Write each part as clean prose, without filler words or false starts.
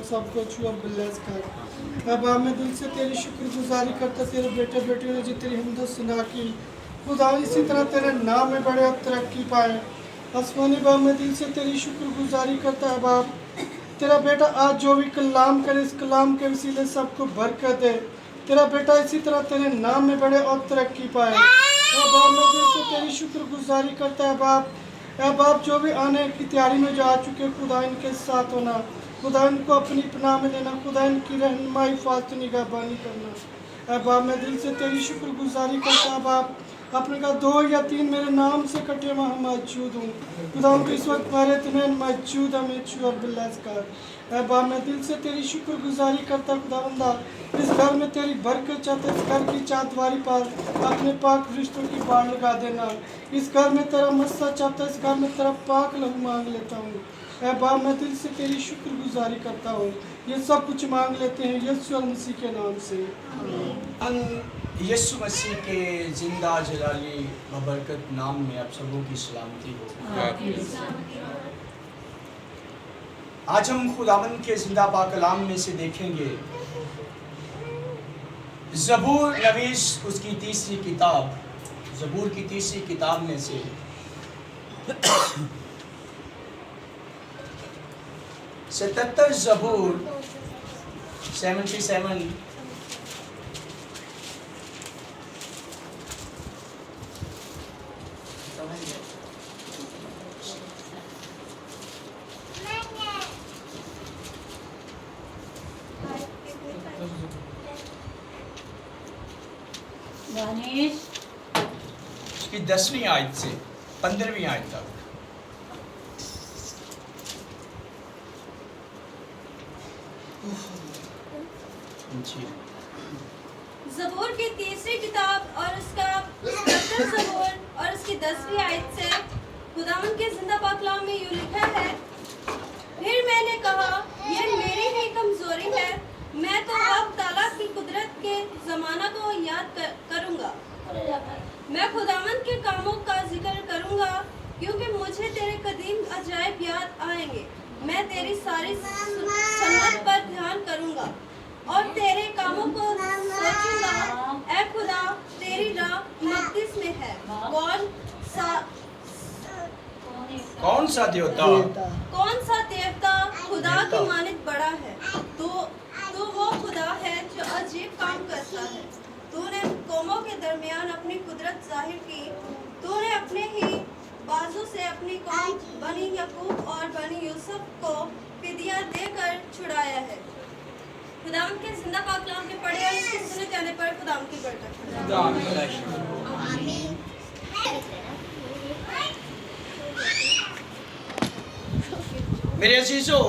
सबको छू और ब्लेस कर। अब मैं दिल से तेरी शुक्रगुजारी करता, तेरे बेटे बेटियों ने जो तेरी हमदर्द सुना की, खुदा इसी तरह तेरे नाम में बड़े और तरक्की पाए। आसमानी बाप मैं दिल से तेरी शुक्रगुजारी करता है बाप, तेरा बेटा आज जो भी कलाम करे इस कलाम के वसीले सबको बरकत दे। तेरा बेटा इसी तरह तेरे नाम में बढ़े और तरक्की पाए। बाप मैं दिल से तेरी शुक्रगुजारी करता है बाप, बाप जो भी आने की तैयारी में जो आ चुके खुदा इनके साथ होना, खुदा इनको अपनी पनाह में लेना, खुदा इनकी रहनुमाई फालतू निगहबानी करना। बाप मैं दिल से तेरी शुक्रगुजारी करता है बाप, आपने कहा 2 या 3 मेरे नाम से कटे वहाँ मौजूद हूँ। खुदा उनको इस वक्त मेरे तुम्हें मौजूद है, मैं छू अब्दुल्लाह कर। बाप मैं दिल से तेरी शुक्रगुजारी करता खुदावंदा, इस घर में तेरी बरकत चाहता, इस घर की चारदीवारी पर अपने पाक रिश्तों की बाढ़ लगा देना। इस घर में तेरा मस्सा चाहता, इस घर में तेरा पाक लहू मांग लेता हूँ। बाप मैं दिल से तेरी शुक्रगुजारी करता हूँ। ये सब कुछ मांग लेते हैं यीशु मसीह के नाम से। यीशु मसीह के जिंदा जलाली बबरकत नाम में आप सबों की सलामती हो। आज हम खुदावंद के जिंदा पाक कलाम में से देखेंगे ज़बूर नवीस उसकी तीसरी किताब, ज़बूर की तीसरी किताब में से 77 ज़बूर 77 उसकी 10वीं आयत से 15वीं आयत तक। ज़बूर की तीसरी किताब और उसका 77 ज़बूर और उसकी 10वीं आयत से खुदावंद के जिंदा पाक कलाम में यूं लिखा है, फिर मैंने कहा यह मेरी ही कमजोरी है, मैं तो अब ताला की कुदरत के ज़माना को याद करूंगा। मैं खुदावंद के कामों का जिक्र करूंगा, क्योंकि मुझे तेरे कदीम अजायब याद आएंगे। मैं तेरी सारी सन्नत पर ध्यान करूंगा और तेरे कामों को सोचूंगा। ऐ खुदा तेरी राह मक़दिस में है। कौन सा देवता खुदा की मानित बड़ा है। तो वो खुदा है जो अजीब काम करता है। तूने कौमों के दरमियान अपनी कुदरत जाहिर की। तूने अपने ही बाजू से अपनी कौम बनी याकूब और बनी यूसुफ को फिदिया देकर छुड़ाया है। खुदावंद के जिंदा पाक कलाम के पढ़े और इसके सुने जाने पर खुदावंद की बरकत। आमीन। मेरे अजीजों,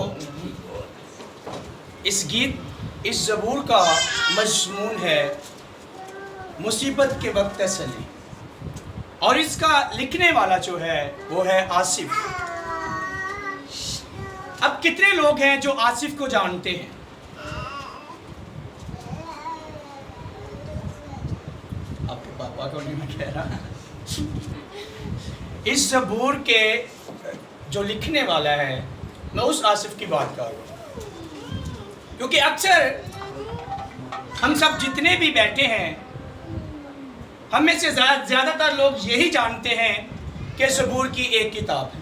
इस ज़बूर का मज़मून है मुसीबत के वक्त तसल्ली, और इसका लिखने वाला जो है वो है आसिफ। अब कितने लोग हैं जो आसिफ को जानते हैं? आपके पापा को नहीं, मैं कह रहा। इस ज़बूर के जो लिखने वाला है, मैं उस आसिफ की बात कर रहा हूँ, क्योंकि अक्सर हम सब जितने भी बैठे हैं, हम में से ज़्यादातर लोग यही जानते हैं कि ज़बूर की एक किताब है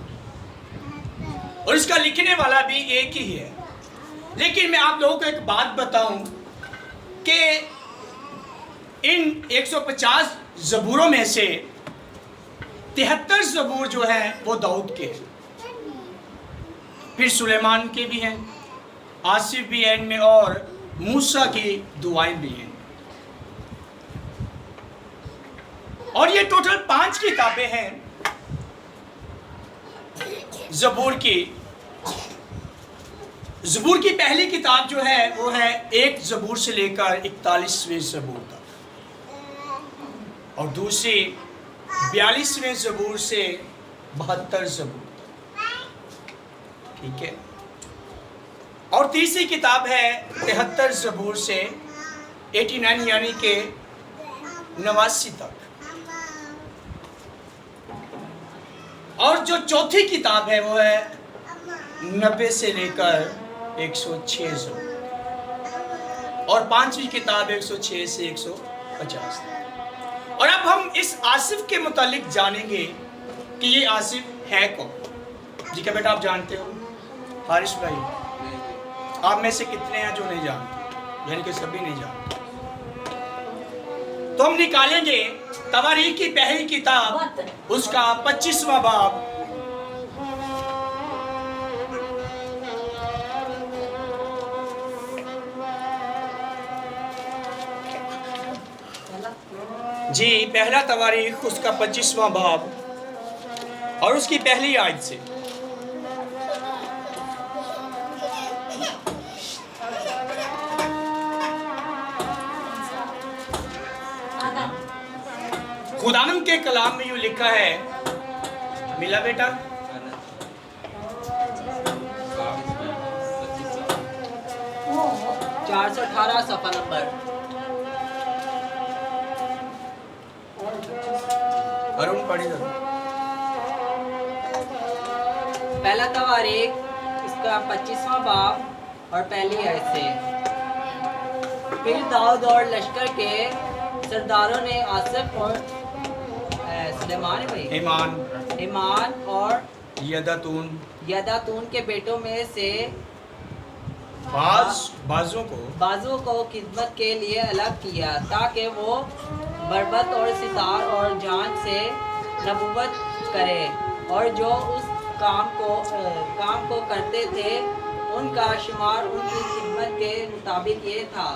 और इसका लिखने वाला भी एक ही है। लेकिन मैं आप लोगों को एक बात बताऊं कि इन 150 ज़बूरों में से 73 ज़बूर जो हैं वो दाऊद के हैं, फिर सुलेमान के भी हैं, आसिफ भी हैं इनमें, और मूसा की दुआएं भी हैं। और ये टोटल 5 किताबें हैं ज़बूर की। ज़बूर की पहली किताब जो है वो है 1 ज़बूर से लेकर 41वें ज़बूर तक, और दूसरी 42वें ज़बूर से 72 ज़बूर तक, ठीक है। और तीसरी किताब है 73 ज़बूर से 89 यानी कि 89 तक। और जो चौथी किताब है वो है 90 से लेकर 106 ज़बूर और 5वीं किताब 106 से 150। और अब हम इस आसिफ के मुतालिक जानेंगे कि ये आसिफ है कौन। जी क्या बेटा आप जानते हो? हारिस भाई, आप में से कितने हैं जो नहीं जानते? यानी कि सभी नहीं जानते। तो हम निकालेंगे तवारीख की पहली किताब, उसका 25वां बाब, जी पहला तवारीख उसका 25वां बाब और उसकी पहली आयत से। खुदावंद के कलाम में यूं लिखा है, मिला बेटा? 418 सफ़ा नंबर। अरुण पढ़ी दो। पहला तवारीख इसका 25वां बाब और पहली आयत से। फिर दाऊद और लश्कर के सरदारों ने आसिफ और सुलेमान ईमान और यदातून के बेटों में से बाजों को खिदमत के लिए अलग किया, ताकि वो बरबत और सितार और जान से नबूवत करे, और जो उस काम को करते थे उनका शुमार उनकी खिदमत के मुताबिक ये था।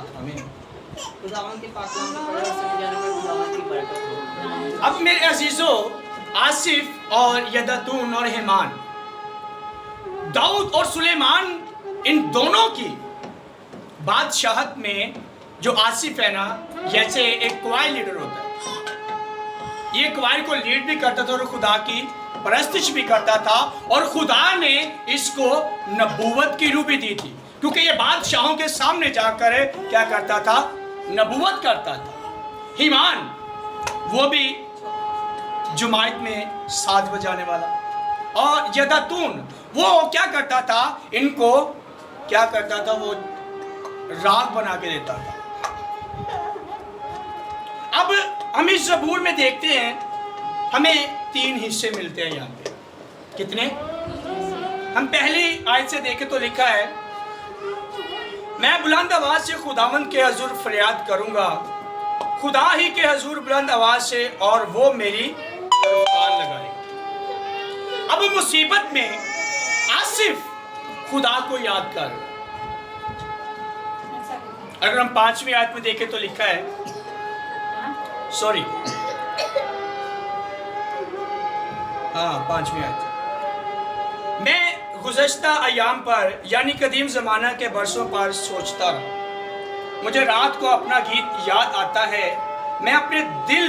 खुदावंद की पाक कलाम को पढ़ो और समझाने में खुदावंद की बरकत हो। अब मेरे अजीजों, आसिफ और यदातून और हेमान, दाऊद और सुलेमान, इन दोनों की बादशाहत में जो आसिफ है ना, जैसे एक क्वायर लीडर होता है, ये क्वायर को लीड भी करता था और खुदा की परस्तिश भी करता था, और खुदा ने इसको नबूवत की रूह भी दी थी, क्योंकि ये बादशाहों के सामने जाकर क्या करता था? नबूवत करता था। हीमान वो भी जुमायत में साथ बजाने वाला, और यदातून वो क्या करता था? इनको क्या करता था? वो राग बना के देता था। अब हम इस ज़बूर में देखते हैं, हमें 3 हिस्से मिलते हैं यहाँ पे। कितने? हम पहली आयत से देखें तो लिखा है, मैं बुलंद आवाज से खुदावंद के हजूर फरियाद करूंगा, खुदा ही के हजूर बुलंद आवाज से, और वो मेरी तरफ कान लगाएगा। अब मुसीबत में आसिफ खुदा को याद कर। अगर हम 5वीं आयत में देखें तो लिखा है, सॉरी, हाँ 5वीं आयत, मैं गुज़श्ता अयाम पर यानी कदीम ज़माना के बरसों पर सोचता रहा, मुझे रात को अपना गीत याद आता है, मैं अपने दिल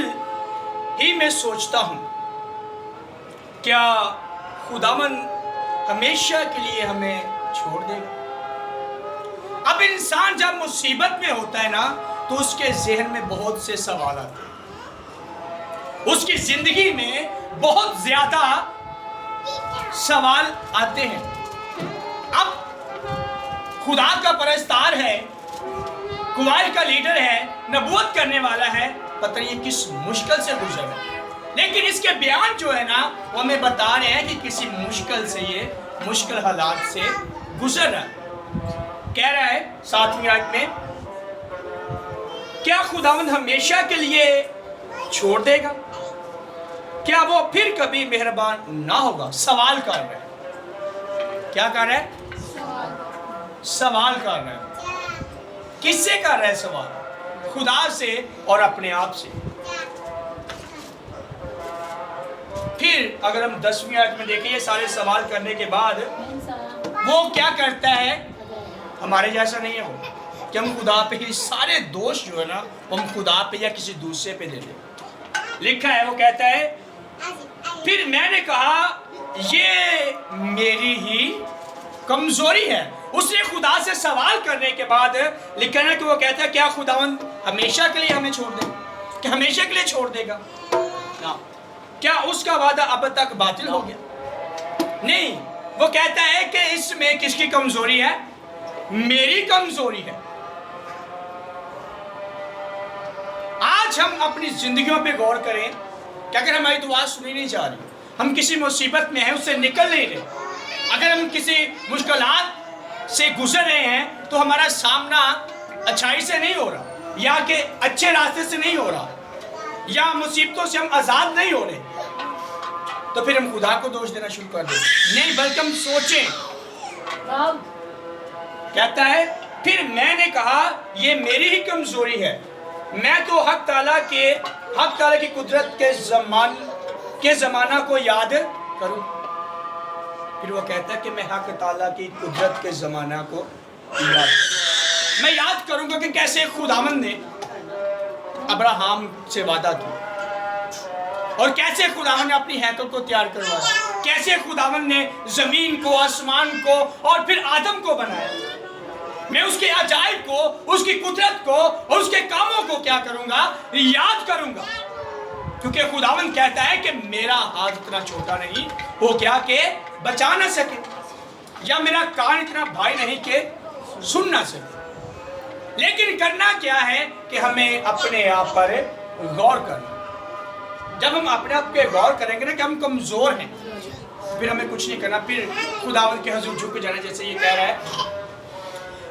ही में सोचता हूँ, क्या खुदावंद हमेशा के लिए हमें छोड़ देगा? अब इंसान जब मुसीबत में होता है ना, तो उसके ज़हन में बहुत से सवाल आते हैं, उसकी ज़िंदगी में बहुत ज़्यादा सवाल आते हैं। अब खुदा का परस्तार है, कुवाइल का लीडर है, नबूवत करने वाला है, पता नहीं किस मुश्किल से गुजर रहा है, लेकिन इसके बयान जो है ना, वो हमें बता रहे हैं कि किसी मुश्किल से, ये मुश्किल हालात से गुजर रहा है। कह रहा है 7वीं आयत में, क्या खुदावंद हमेशा के लिए छोड़ देगा? क्या वो फिर कभी मेहरबान ना होगा? सवाल कर रहा है। क्या कर रहा है? सवाल कर रहा है। किससे कर रहा है सवाल? खुदा से और अपने आप से। फिर अगर हम 10वीं आयत में देखें, ये सारे सवाल करने के बाद वो क्या करता है? हमारे जैसा नहीं है वो कि हम खुदा पे ही सारे दोष जो है ना, हम खुदा पे या किसी दूसरे पे दे दें। लिखा है, वो कहता है, फिर मैंने कहा ये मेरी ही कमजोरी है। उसने खुदा से सवाल करने के बाद लिखा है कि वो कहता है, क्या खुदावंद हमेशा के लिए हमें छोड़ दे? कि हमेशा के लिए छोड़ देगा ना? क्या उसका वादा अब तक बातिल हो गया? नहीं, वो कहता है कि इसमें किसकी कमजोरी है? मेरी कमजोरी है। आज हम अपनी जिंदगियों पे गौर करें कि अगर हमारी दुआ सुनी नहीं जा रही, हम किसी मुसीबत में हैं, उससे निकल नहीं रहे, अगर हम किसी मुश्किलात से गुजर रहे हैं तो हमारा सामना अच्छाई से नहीं हो रहा, या कि अच्छे रास्ते से नहीं हो रहा, या मुसीबतों से हम आज़ाद नहीं हो रहे, तो फिर हम खुदा को दोष देना शुरू कर दें। नहीं, बल्कि हम सोचें। कहता है फिर मैंने कहा ये मेरी ही कमजोरी है, मैं तो हक ताला की कुदरत के ज़माना को याद करूं। फिर वो कहता है कि मैं हक ताला की कुदरत के ज़माना को मैं याद करूंगा कि कैसे खुदावंद ने अब्राहम से वादा किया और कैसे खुदावंद ने अपनी हैकल को तैयार करवाया, कैसे खुदावंद ने ज़मीन को, आसमान को और फिर आदम को बनाया। मैं उसके अजाइब को, उसकी कुदरत को और उसके कामों को क्या करूंगा, याद करूंगा, क्योंकि खुदावंद कहता है कि मेरा हाथ इतना छोटा नहीं हो क्या कि बचा ना सके, या मेरा कान इतना भाई नहीं कि सुन ना सके। लेकिन करना क्या है कि हमें अपने आप पर गौर करना। जब हम अपने आप पे गौर करेंगे ना कि हम कमजोर हैं, फिर हमें कुछ नहीं करना, फिर खुदावंद के हुजूर झुक जाना। जैसे ये कह रहा है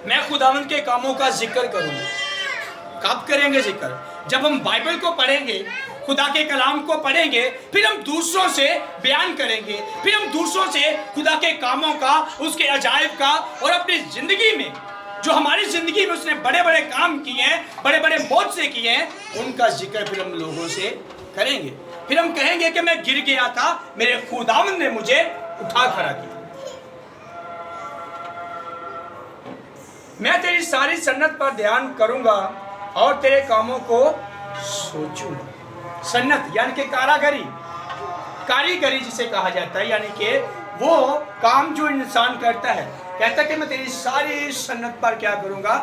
मैं खुदावंद के कामों का जिक्र करूंगा। कब करेंगे जिक्र? जब हम बाइबल को पढ़ेंगे, खुदा के कलाम को पढ़ेंगे, फिर हम दूसरों से बयान करेंगे, फिर हम दूसरों से खुदा के कामों का, उसके अजाइब का और अपनी जिंदगी में जो हमारी जिंदगी में उसने बड़े बड़े काम किए हैं, बड़े बड़े मौजज़े किए हैं, उनका जिक्र फिर हम लोगों से करेंगे। फिर हम कहेंगे कि मैं गिर गया था, मेरे खुदावंद ने मुझे उठा खड़ा किया। मैं तेरी सारी सन्नत पर ध्यान करूंगा और तेरे कामों को सोचूंगा। सन्नत यानी कि कारीगरी जिसे कहा जाता है, यानी कि वो काम जो इंसान करता है। कहता है कि मैं तेरी सारी सन्नत पर क्या करूंगा,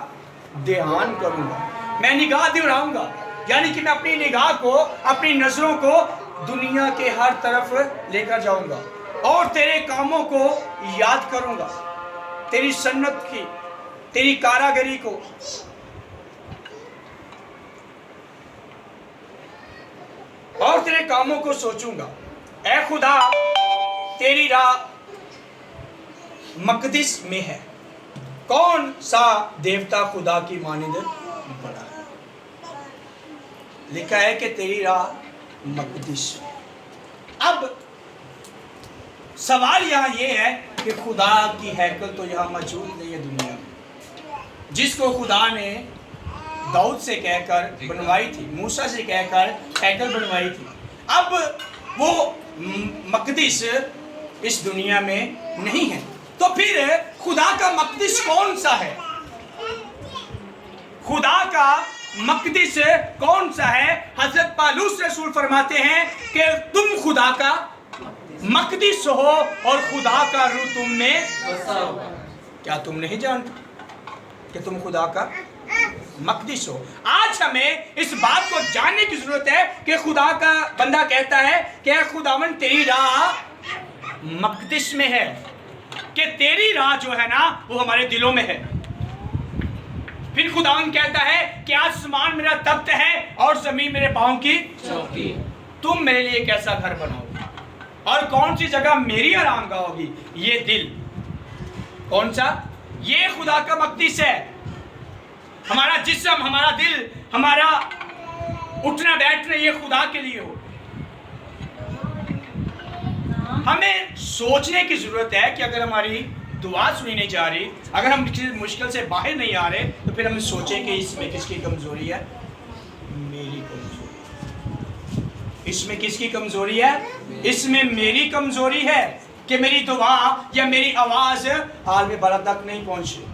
ध्यान करूंगा, मैं निगाह दिलाऊंगा, यानी कि मैं अपनी निगाह को, अपनी नजरों को दुनिया के हर तरफ लेकर जाऊंगा और तेरे कामों को याद करूंगा, तेरी सन्नत की, तेरी कारागरी को। और तेरे कामों को सोचूंगा। ऐ खुदा, तेरी राह मकदिस में है, कौन सा देवता खुदा की मानिंद बड़ा है। लिखा है कि तेरी राह मकदिस। अब सवाल यहाँ ये है कि खुदा की हैकल तो यहाँ मौजूद नहीं है दुनिया में, जिसको खुदा ने दाऊद से कहकर बनवाई थी, मूसा से कहकर हैकल बनवाई थी। अब वो मकदिस इस दुनिया में नहीं है, तो फिर खुदा का मकदिस कौन सा है? खुदा का मकदिस कौन सा है? हजरत पालूस रसूल फरमाते हैं कि तुम खुदा का मकदिस हो और खुदा का रूह तुम में बसा हुआ। क्या तुम नहीं जानते कि तुम खुदा का मकदिस हो? आज हमें इस बात को जानने की जरूरत है कि खुदा का बंदा कहता है कि खुदावन तेरी राह मकदिस में है, कि तेरी राह जो है ना वो हमारे दिलों में है। फिर खुदावन कहता है कि आसमान मेरा तख्त है और जमीन मेरे पांव की चौकी। तुम मेरे लिए कैसा घर बनाओगे और कौन सी जगह मेरी आरामगाह होगी? ये दिल। कौन सा? ये खुदा का मकदिस है। हमारा जिस्म, हमारा दिल, हमारा उठना बैठना ये खुदा के लिए हो। हमें सोचने की जरूरत है कि अगर हमारी दुआ सुनी नहीं जा रही, अगर हम किसी मुश्किल से बाहर नहीं आ रहे, तो फिर हम सोचें कि इसमें किसकी कमजोरी है? मेरी कमजोरी। इसमें किसकी कमजोरी है? इसमें मेरी कमजोरी है कि मेरी दुआ या मेरी आवाज हाल में बाला तक नहीं पहुंची।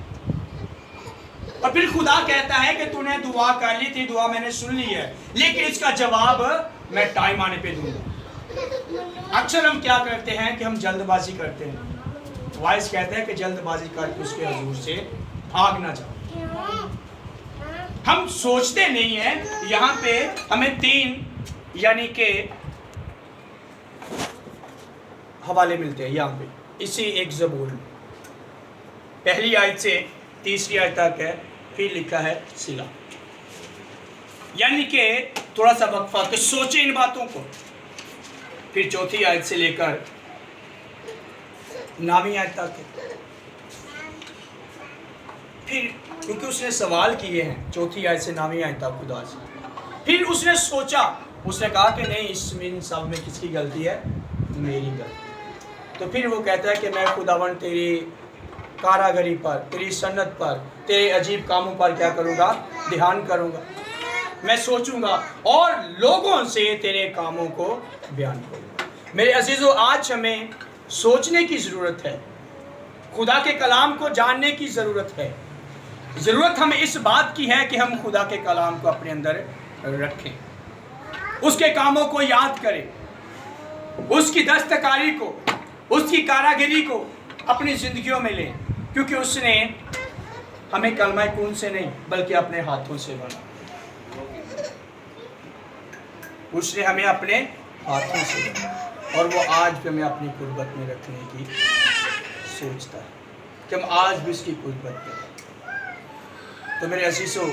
और फिर खुदा कहता है कि तूने दुआ कर ली थी, दुआ मैंने सुन ली है, लेकिन इसका जवाब मैं टाइम आने पे दूंगा। अक्सर हम क्या करते हैं कि हम जल्दबाजी करते हैं। वाइस कहते हैं कि जल्दबाजी करके उसके हुजूर से भाग ना जाओ। हम सोचते नहीं हैं। यहाँ पे हमें 3 यानी के हवाले मिलते हैं यहाँ पे, इसी एक ज़बूर में। पहली आयत से तीसरी आयत तक है, फिर लिखा है सिला, यानी कि थोड़ा सा वक्फा कि सोचे इन बातों को। फिर चौथी आयत से लेकर 9वीं आयत तक है। फिर क्योंकि उसने सवाल किए हैं चौथी आयत से 9वीं आयत तक खुदा से, फिर उसने सोचा, उसने कहा कि नहीं, इसमें इन सब में किसकी गलती है? मेरी गलती। तो फिर वो कहता है कि मैं खुदावन तेरी कारागरी पर, तेरी सन्नत पर, तेरे अजीब कामों पर क्या करूँगा? ध्यान करूँगा, मैं सोचूंगा और लोगों से तेरे कामों को बयान करूँगा। मेरे अजीज़ों, आज हमें सोचने की ज़रूरत है, खुदा के कलाम को जानने की ज़रूरत है। ज़रूरत हमें इस बात की है कि हम खुदा के कलाम को अपने अंदर रखें, उसके कामों को याद करें, उसकी दस्तकारी को, उसकी कारागिरी को अपनी ज़िंदगियों में लें, क्योंकि उसने हमें कलमा कून से नहीं बल्कि अपने हाथों से बना। उसने हमें अपने हाथों से बना और वो आज भी हमें अपनी कुर्बत में रखने की सोचता है कि हम आज भी उसकी कुर्बत करें। तो मेरे अजीज़ों,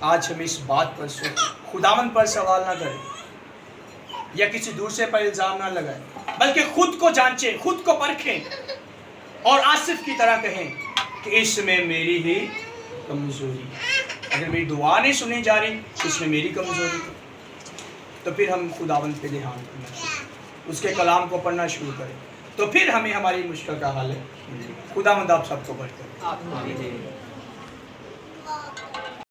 आज हम इस बात पर सोचें, खुदावन पर सवाल ना करें या किसी दूसरे पर इल्ज़ाम ना लगाएं, बल्कि खुद को जांचें, खुद को परखें और आसिफ की तरह कहें कि इसमें मेरी ही कमज़ोरी है। अगर मेरी दुआ नहीं सुनी जा रही तो इसमें मेरी कमज़ोरी है। तो फिर हम खुदावन पे ध्यान करना शुरू, उसके कलाम को पढ़ना शुरू करें, तो फिर हमें हमारी मुश्किल का हल है। खुदावंद आप सबको बरकत दे।